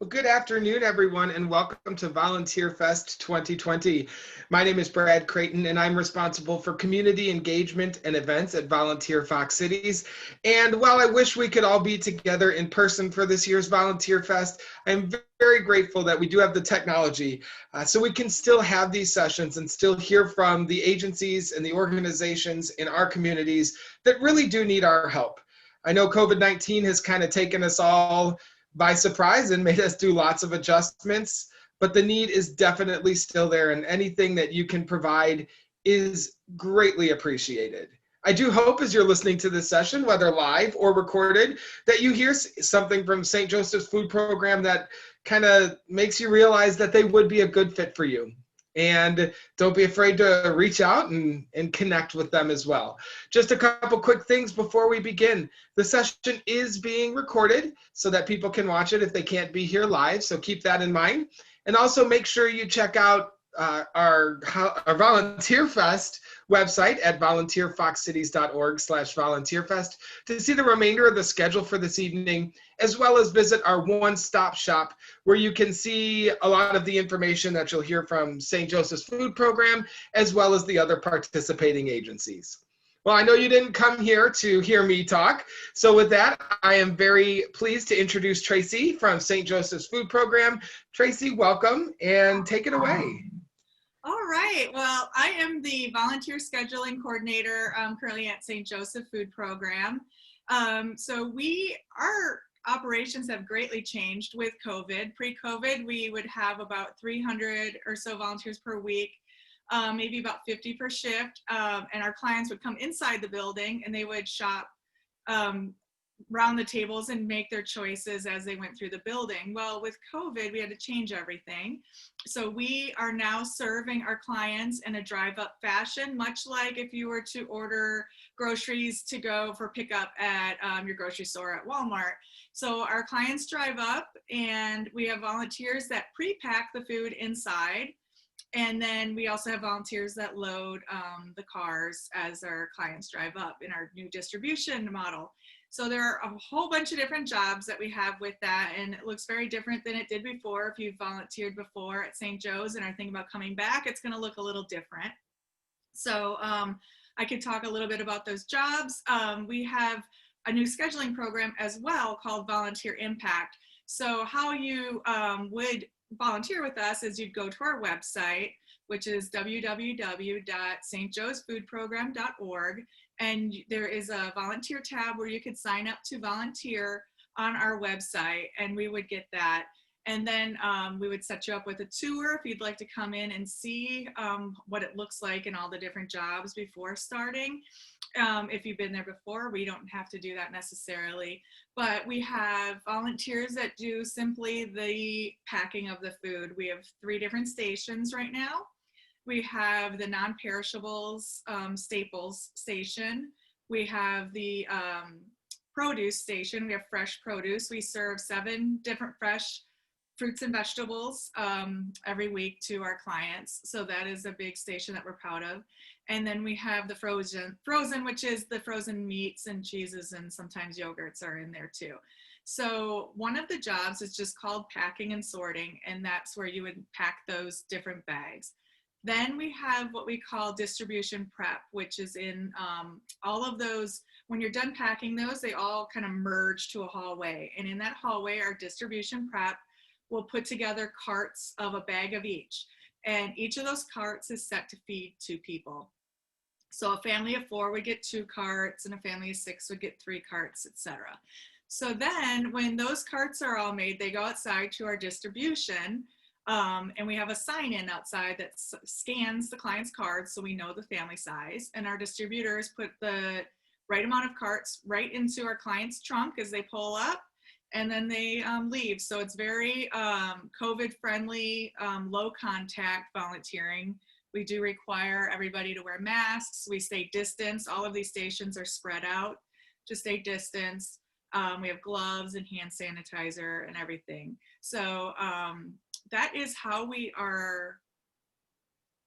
Well, good afternoon, everyone, and welcome to VolunteerFEST 2020. My name is Brad Creighton, and I'm responsible for community engagement and events at Volunteer Fox Cities. And while I wish we could all be together in person for this year's VolunteerFEST, I'm very grateful that we do have the technology so we can still have these sessions and still hear from the agencies and the organizations in our communities that really do need our help. I know COVID-19 has kind of taken us all by surprise and made us do lots of adjustments, but the need is definitely still there, and anything that you can provide is greatly appreciated. I do hope as you're listening to this session, whether live or recorded, that you hear something from St. Joseph's Food Program that kind of makes you realize that they would be a good fit for you. And don't be afraid to reach out and connect with them as well. Just a couple quick things before we begin. The session is being recorded so that people can watch it if they can't be here live, so keep that in mind. And also make sure you check out our Volunteer Fest website at volunteerfoxcities.org/volunteerfest to see the remainder of the schedule for this evening, as well as visit our one-stop shop where you can see a lot of the information that you'll hear from St. Joseph's Food Program, as well as the other participating agencies. Well, I know you didn't come here to hear me talk. So with that, I am very pleased to introduce Tracy from St. Joseph's Food Program. Tracy, welcome and take it away. All right. Well, I am the volunteer scheduling coordinator currently at St. Joseph Food Program. Our operations have greatly changed with COVID. Pre-COVID, we would have about 300 or so volunteers per week, maybe about 50 per shift. And our clients would come inside the building and they would shop round the tables and make their choices as they went through the building. Well, with COVID, we had to change everything. So we are now serving our clients in a drive-up fashion, much like if you were to order groceries to go for pickup at your grocery store at Walmart. So our clients drive up and we have volunteers that pre-pack the food inside. And then we also have volunteers that load the cars as our clients drive up in our new distribution model. So there are a whole bunch of different jobs that we have with that, and it looks very different than it did before. If you've volunteered before at St. Joe's and are thinking about coming back, it's going to look a little different. So I could talk a little bit about those jobs. We have a new scheduling program as well called Volunteer Impact. So how you would volunteer with us is you'd go to our website, which is www.stjoesfoodprogram.org. And there is a volunteer tab where you could sign up to volunteer on our website, and we would get that. And then we would set you up with a tour if you'd like to come in and see what it looks like in all the different jobs before starting. If you've been there before, we don't have to do that necessarily. But we have volunteers that do simply the packing of the food. We have 3 different stations right now. We have the non-perishables staples station. We have the produce station. We have fresh produce. We serve 7 different fresh fruits and vegetables every week to our clients. So that is a big station that we're proud of. And then we have the frozen, which is the frozen meats and cheeses, and sometimes yogurts are in there too. So one of the jobs is just called packing and sorting, and that's where you would pack those different bags. Then we have what we call distribution prep, which is in all of those. When you're done packing those, they all kind of merge to a hallway. And in that hallway, our distribution prep will put together carts of a bag of each. And each of those carts is set to feed 2 people. So a family of 4 would get 2 carts, and a family of 6 would get 3 carts, etc. So then when those carts are all made, they go outside to our distribution. And we have a sign-in outside that scans the client's cards so we know the family size. And our distributors put the right amount of carts right into our client's trunk as they pull up, and then they leave. So it's very COVID-friendly, low-contact volunteering. We do require everybody to wear masks. We stay distance. All of these stations are spread out to stay distance. We have gloves and hand sanitizer and everything. So that is how we are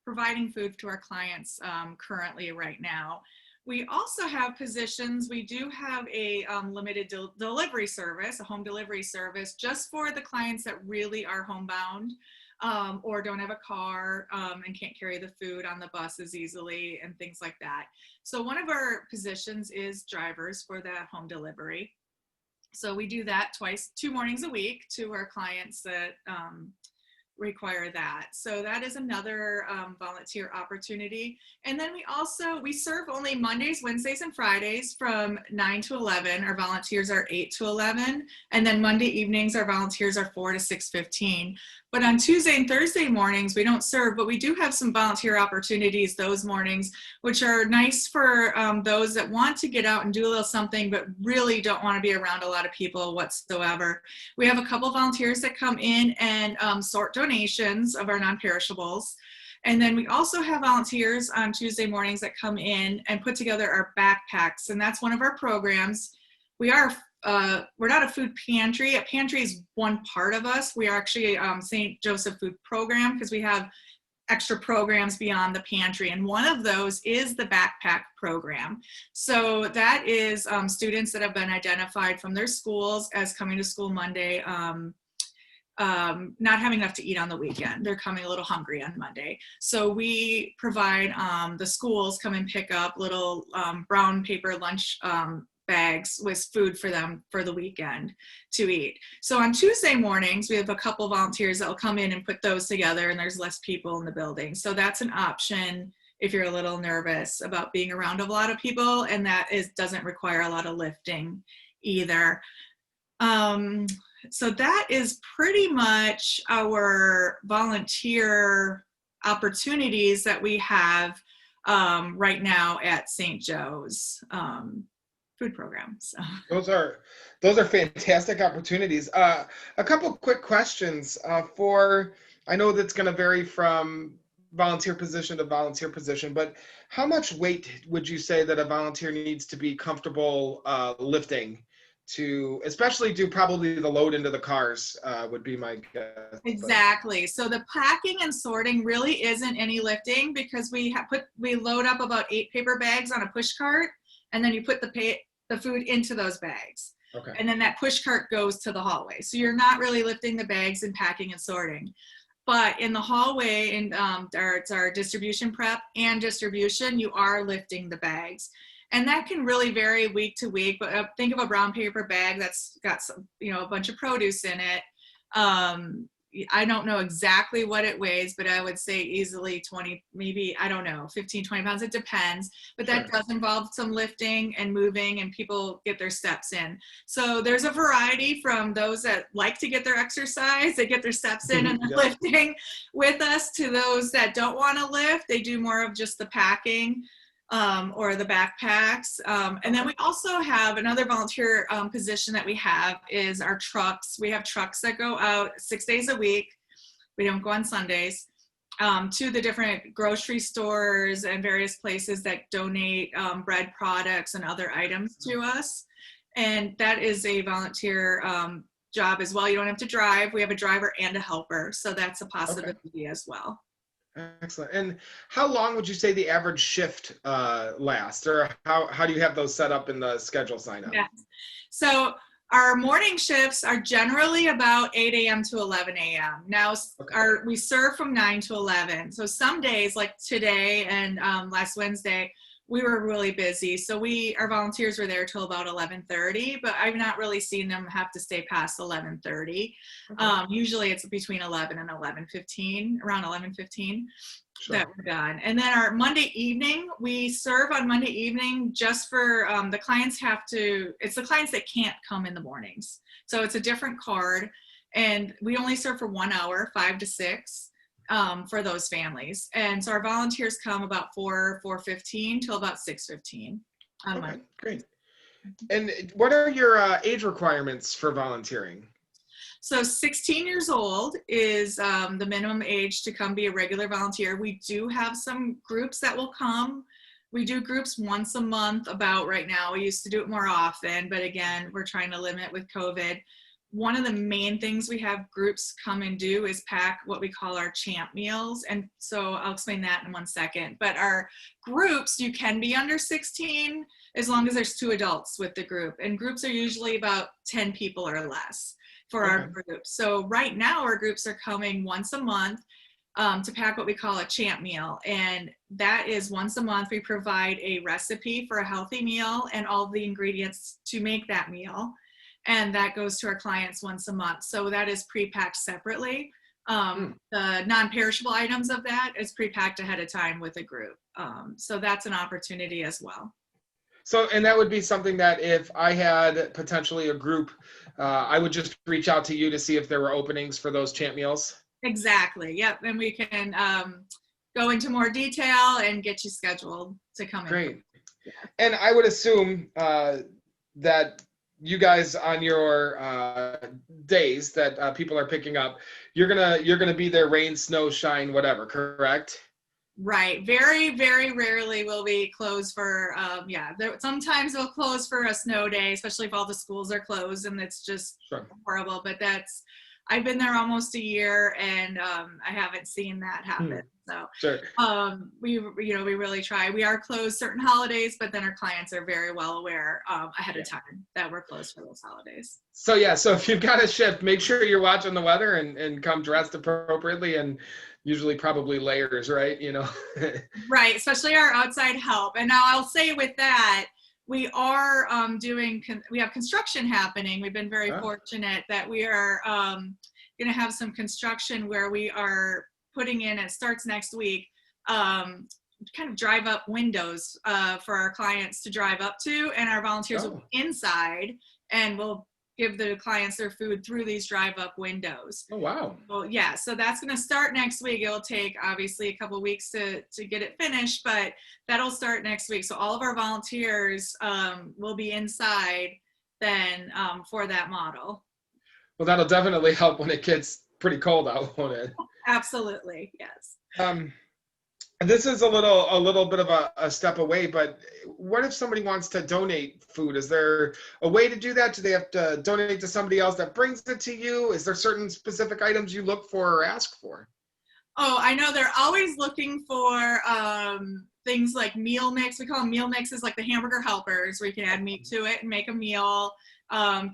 providing food to our clients currently right now. We also have positions. We do have a limited delivery service, a home delivery service, just for the clients that really are homebound or don't have a car and can't carry the food on the buses easily and things like that. So one of our positions is drivers for that home delivery. So we do that 2 mornings a week to our clients that require that. So that is another volunteer opportunity. And then we serve only Mondays, Wednesdays, and Fridays from 9 to 11. Our volunteers are 8 to 11. And then Monday evenings, our volunteers are 4 to 6:15. But on Tuesday and Thursday mornings, we don't serve, but we do have some volunteer opportunities those mornings, which are nice for those that want to get out and do a little something, but really don't want to be around a lot of people whatsoever. We have a couple volunteers that come in and sort donations of our non-perishables. And then we also have volunteers on Tuesday mornings that come in and put together our backpacks. And that's one of our programs. We're not a food pantry. A pantry is one part of us. We are actually St. Joseph Food Program because we have extra programs beyond the pantry. And one of those is the backpack program. So that is students that have been identified from their schools as coming to school Monday, not having enough to eat on the weekend. They're coming a little hungry on Monday. So we provide, the schools come and pick up little brown paper lunch bags with food for them for the weekend to eat. So on Tuesday mornings, we have a couple volunteers that will come in and put those together, and there's less people in the building. So that's an option if you're a little nervous about being around a lot of people, and that doesn't require a lot of lifting either. So that is pretty much our volunteer opportunities that we have right now at St. Joe's food program. So those are fantastic opportunities. A couple quick questions I know that's going to vary from volunteer position to volunteer position, but how much weight would you say that a volunteer needs to be comfortable lifting to especially do probably the load into the cars would be my guess. Exactly. So the packing and sorting really isn't any lifting because we load up about 8 paper bags on a push cart, and then you put the food into those bags. Okay. And then that push cart goes to the hallway. So you're not really lifting the bags and packing and sorting. But in the hallway, and it's our distribution prep and distribution, you are lifting the bags. And that can really vary week to week, but think of a brown paper bag that's got some, a bunch of produce in it. I don't know exactly what it weighs, but I would say easily 20, maybe, 15, 20 pounds. It depends, but that Sure. does involve some lifting and moving, and people get their steps in. So there's a variety from those that like to get their exercise, they get their steps in and they're lifting with us, to those that don't want to lift. They do more of just the packing. Or the backpacks. And then we also have another volunteer position that we have is our trucks. We have trucks that go out 6 days a week. We don't go on Sundays, to the different grocery stores and various places that donate bread products and other items to us. And that is a volunteer job as well. You don't have to drive. We have a driver and a helper. So that's a possibility as well. Excellent. And how long would you say the average shift lasts, or how do you have those set up in the schedule sign up? Yes. So our morning shifts are generally about 8 a.m. to 11 a.m. Now, we serve from 9 to 11. So some days, like today and last Wednesday, we were really busy. So our volunteers were there till about 11:30, but I've not really seen them have to stay past 11:30. Okay. Usually it's between 11 and 11:15, around 11:15 that we're done. And then our Monday evening, we serve on Monday evening just for the clients it's the clients that can't come in the mornings. So it's a different card, and we only serve for 1 hour, 5 to 6. For those families. And so our volunteers come about 4:15 till about 6:15 on Monday. Great. And what are your age requirements for volunteering? So 16 years old is the minimum age to come be a regular volunteer. We do have some groups that will come. We do groups once a month about right now. We used to do it more often, but again, we're trying to limit with COVID. one of the main things we have groups come and do is pack what we call our champ meals. And so I'll explain that in 1 second. But our groups, you can be under 16 as long as there's 2 adults with the group. And groups are usually about 10 people or less for our groups. So right now our groups are coming once a month to pack what we call a champ meal. And that is once a month, we provide a recipe for a healthy meal and all the ingredients to make that meal. And that goes to our clients once a month. So that is pre-packed separately. The non-perishable items of that is pre-packed ahead of time with a group. So that's an opportunity as well. So, and that would be something that if I had potentially a group, I would just reach out to you to see if there were openings for those champ meals. Exactly. Yep. And we can go into more detail and get you scheduled to come in. Great. Yeah. And I would assume that you guys on your days that people are picking up, you're gonna be there, rain, snow, shine, whatever, correct? Right. Very, very rarely will we close for, sometimes we'll close for a snow day, especially if all the schools are closed and it's just horrible. But I've been there almost a year and I haven't seen that happen. So we really try. We are closed certain holidays, but then our clients are very well aware ahead of time that we're closed for those holidays. So so if you've got a shift, make sure you're watching the weather and come dressed appropriately, and usually probably layers, right? Right, especially our outside help. And now I'll say with that, we are we have construction happening. We've been very fortunate that we are going to have some construction where we are putting in, it starts next week, kind of drive up windows for our clients to drive up to, and our volunteers will be inside and we'll give the clients their food through these drive up windows. Oh, wow. Well, yeah, so that's going to start next week. It'll take obviously a couple of weeks to get it finished, but that'll start next week. So all of our volunteers will be inside then for that model. Well, that'll definitely help when it gets pretty cold out, won't it? Absolutely, yes. This is a little bit of a step away, but what if somebody wants to donate food? Is there a way to do that? Do they have to donate to somebody else that brings it to you? Is there certain specific items you look for or ask for? Oh, I know they're always looking for things like meal mix. We call them meal mixes, like the hamburger helpers, where you can add meat to it and make a meal.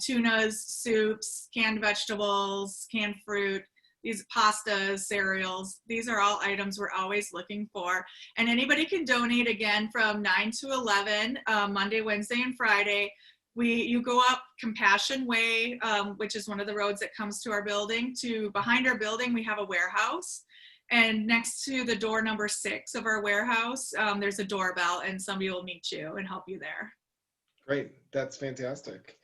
Tunas, soups, canned vegetables, canned fruit. These pastas, cereals, these are all items we're always looking for. And anybody can donate again from 9 to 11, Monday, Wednesday, and Friday. You go up Compassion Way, which is one of the roads that comes to our building. Behind our building, we have a warehouse. And next to the door number 6 of our warehouse, there's a doorbell, and somebody will meet you and help you there. Great. That's fantastic.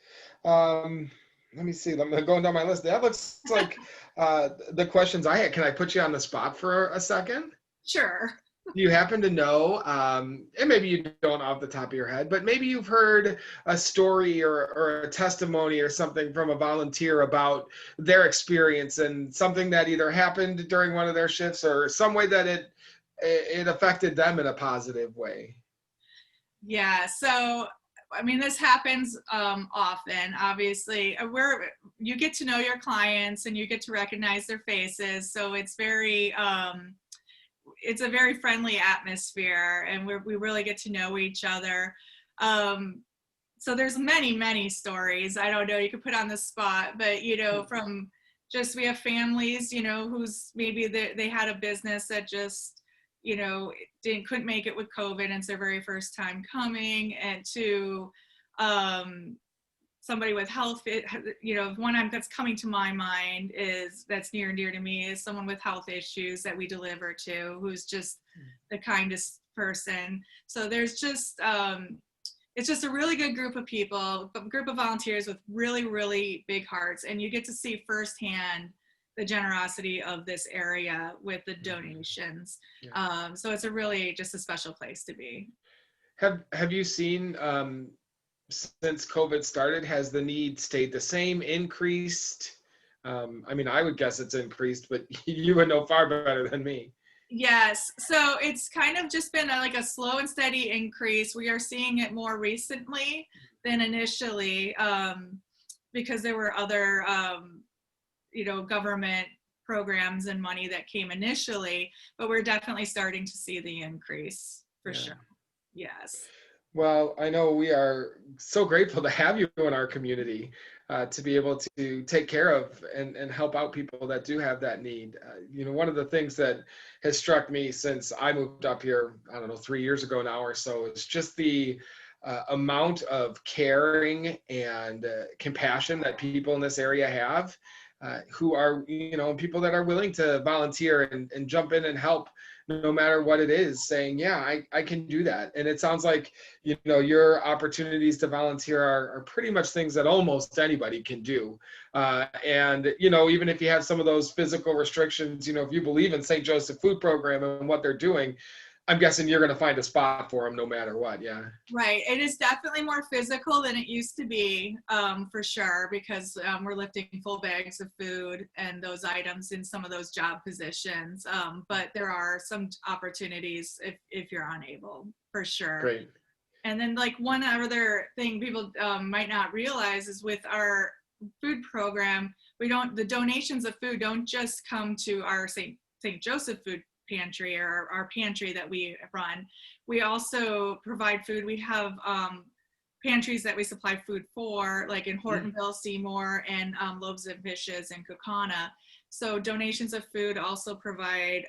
Let me see. I'm going down my list. That looks like the questions I had. Can I put you on the spot for a second? Sure. Do you happen to know, and maybe you don't off the top of your head, but maybe you've heard a story or a testimony or something from a volunteer about their experience and something that either happened during one of their shifts or some way that it affected them in a positive way? Yeah. So I mean, this happens often, obviously. You get to know your clients and you get to recognize their faces. So it's it's a very friendly atmosphere, and we really get to know each other. So there's many, many stories. I don't know, you could put on the spot, but, from just, we have families, who's maybe they had a business that just, couldn't make it with COVID, and it's their very first time coming, and to somebody with health, one that's coming to my mind that's near and dear to me is someone with health issues that we deliver to, who's just the kindest person. So there's just, it's just a really good group of people, a group of volunteers with really, really big hearts, and you get to see firsthand the generosity of this area with the donations. Yeah. So it's just a special place to be. Have you seen, since COVID started, has the need stayed the same, increased? I mean, I would guess it's increased, but you would know far better than me. Yes. So it's kind of just been a slow and steady increase. We are seeing it more recently than initially. because there were other, government programs and money that came initially, but we're definitely starting to see the increase for sure. Yes. Well, I know we are so grateful to have you in our community, to be able to take care of and help out people that do have that need. One of the things that has struck me since I moved up here, I don't know, 3 years ago now or so, is just the amount of caring and compassion that people in this area have, who are, people that are willing to volunteer and jump in and help no matter what it is, saying, yeah, I can do that. And it sounds like, your opportunities to volunteer are pretty much things that almost anybody can do. And even if you have some of those physical restrictions, if you believe in St. Joseph Food Program and what they're doing, I'm guessing you're going to find a spot for them no matter what. Yeah. Right. It is definitely more physical than it used to be, for sure, because we're lifting full bags of food and those items in some of those job positions. But there are some opportunities if you're unable, for sure. Great. And then, like, one other thing people might not realize is with our food program, the donations of food don't just come to our St. Joseph Food Pantry or our pantry that we run. We also provide food. We have pantries that we supply food for, like in Hortonville, Seymour, and Loaves and Fishes and Kokana. So donations of food also provide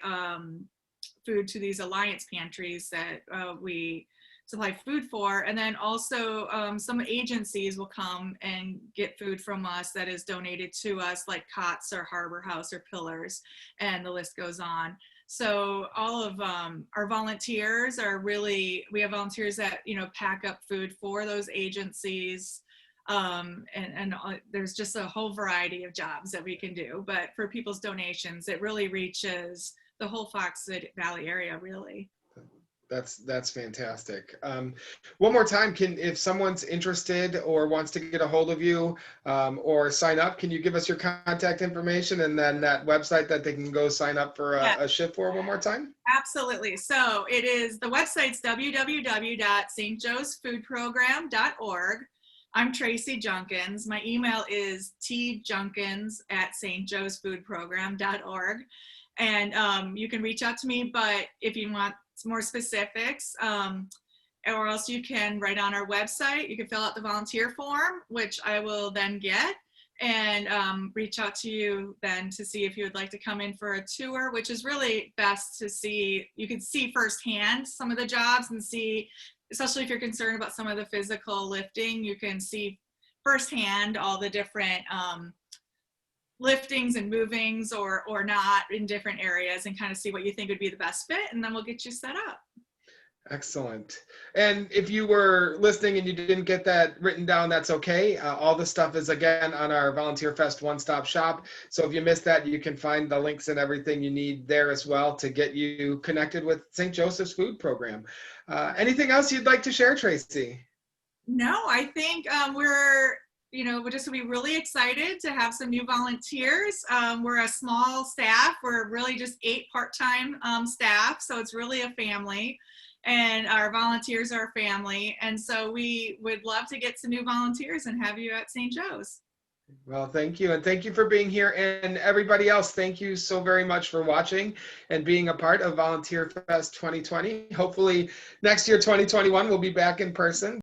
food to these alliance pantries that we supply food for. And then also some agencies will come and get food from us that is donated to us, like COTS or Harbor House or Pillars, and the list goes on. So all of our volunteers we have volunteers that, pack up food for those agencies. And there's just a whole variety of jobs that we can do. But for people's donations, it really reaches the whole Fox Valley area, really. That's fantastic. One more time, if someone's interested or wants to get a hold of you or sign up, can you give us your contact information and then that website that they can go sign up for a shift for one more time? Absolutely. So the website's www.stjoesfoodprogram.org. I'm Tracy Junkins. My email is tjunkins@stjoesfoodprogram.org. And you can reach out to me, but if you want more specifics, or else you can write on our website. You can fill out the volunteer form, which I will then get, and reach out to you then to see if you would like to come in for a tour, which is really best to see. You can see firsthand some of the jobs and see, especially if you're concerned about some of the physical lifting, you can see firsthand all the different liftings and movings or not in different areas, and kind of see what you think would be the best fit, and then we'll get you set up. Excellent. And if you were listening and you didn't get that written down, that's okay. All the stuff is again on our VolunteerFest one-stop shop. So if you missed that, you can find the links and everything you need there as well to get you connected with St. Joseph's Food Program. Anything else you'd like to share, Tracy? No, I think we're just be really excited to have some new volunteers. We're a small staff. We're really just 8 part-time staff, so it's really a family, and our volunteers are a family. And so we would love to get some new volunteers and have you at St. Joe's. Well, thank you. And thank you for being here. And everybody else, thank you so very much for watching and being a part of VolunteerFest 2020. Hopefully next year, 2021, we'll be back in person.